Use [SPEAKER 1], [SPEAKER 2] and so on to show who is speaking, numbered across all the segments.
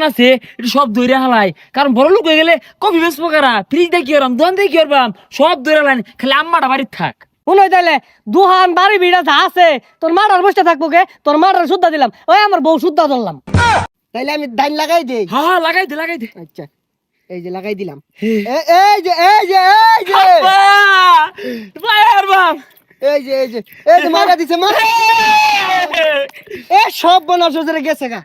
[SPEAKER 1] আছে এটা সব দইরা হালাই কারণ বড় লোক হয়ে গেলে কফি বেসবো কারা ফ্রিজ দিয়ে কি করবাম দোকান দিয়ে কি করবাম সব দইরা লাইন খালি আম্মাটা বাড়ির থাক
[SPEAKER 2] শুনো তাইলে দুহান বাড়ি ভিড়া যা আছে তোর মাটার বসে থাকবো কে তোর মাটার শুদ্ধা দিলাম ওই আমার বউ শুদ্ধা ধরলাম
[SPEAKER 3] তাইলে আমি ধান লাগাই দেই।
[SPEAKER 1] হ্যাঁ লাগাই দে
[SPEAKER 3] আচ্ছা এই যে লাগাই দিলাম।
[SPEAKER 1] হে।
[SPEAKER 3] এই যে এই যে এই যে
[SPEAKER 1] বায়ার বাপ
[SPEAKER 3] এই যে এই যে এই যে মারা দিছে মারা এ সব বনাস জরে গেছে গা।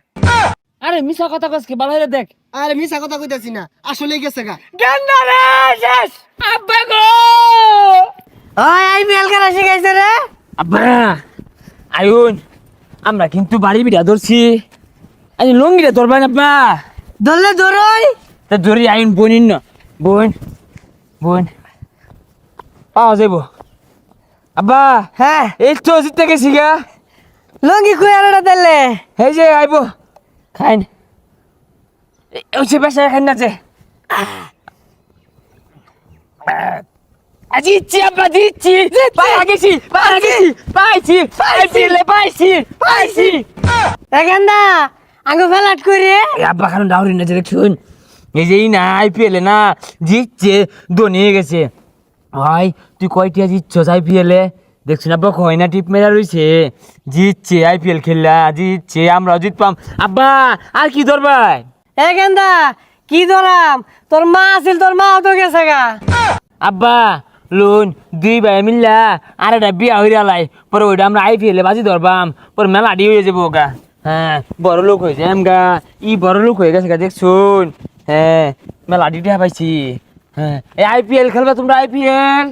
[SPEAKER 1] আরে মিছা কথা কসকে বালাইরে দেখ
[SPEAKER 3] আরে মিছা কথা কইতাছি না আসলেই গেছে গা।
[SPEAKER 1] গেন্দা রে শেষ আব্বা গো
[SPEAKER 2] ওই আই মেল করা শিখাইছে রে
[SPEAKER 1] আব্বা আয়ুন আমরা কিন্তু বাড়ি বিড়া ধরছি আজ লঙ্গিটা ধরবেন আব্বা
[SPEAKER 2] ধরলে ধরই
[SPEAKER 1] তা ধরি আইন বোনিন না বোন বোন পাওয়া যাইব আব্বা
[SPEAKER 2] হ্যাঁ
[SPEAKER 1] এই তো জিততে গেছি গা
[SPEAKER 2] লঙ্গি কই আনটা তাইলে
[SPEAKER 1] এই যে আইব খাইন ওই বেসা খাইন না যে আজি ইচ্ছি আব্বা দিচ্ছি পাইছি পাইছি
[SPEAKER 2] এখানটা আঙ্গো ফেলাট করে
[SPEAKER 1] আব্বা কারণ ডাউরি না যে দেখুন এই যে না আইপিএলে না জিতছে ধোনি হয়ে গেছে ভাই তুই কয়টিয়া জিতছ আইপিএলে দেখছি আব্বা কয় না টিপ মেরা রয়েছে জিতছে আইপিএল খেললা জিতছে আমরাও জিতপাম আব্বা আর কি ধরবাই
[SPEAKER 2] এখানটা কি ধরাম তোর মা আছিল তোর মাও তো গেছে গা
[SPEAKER 1] আব্বা লোন দুই ভাই মিললা আর একটা বিয়া হইয়া লাই পরে ওইটা আমরা আইপিএলে বাজি ধরবাম পরে মেলা আডি হয়ে যাবো গা হ্যাঁ বড় লোক হয়েছে গা বড় লোক হয়ে গেছে গা দেখছুন হ্যাঁ মেলা আডি পাইছি হ্যাঁ এই আইপিএল খেলবা তোমরা আইপিএল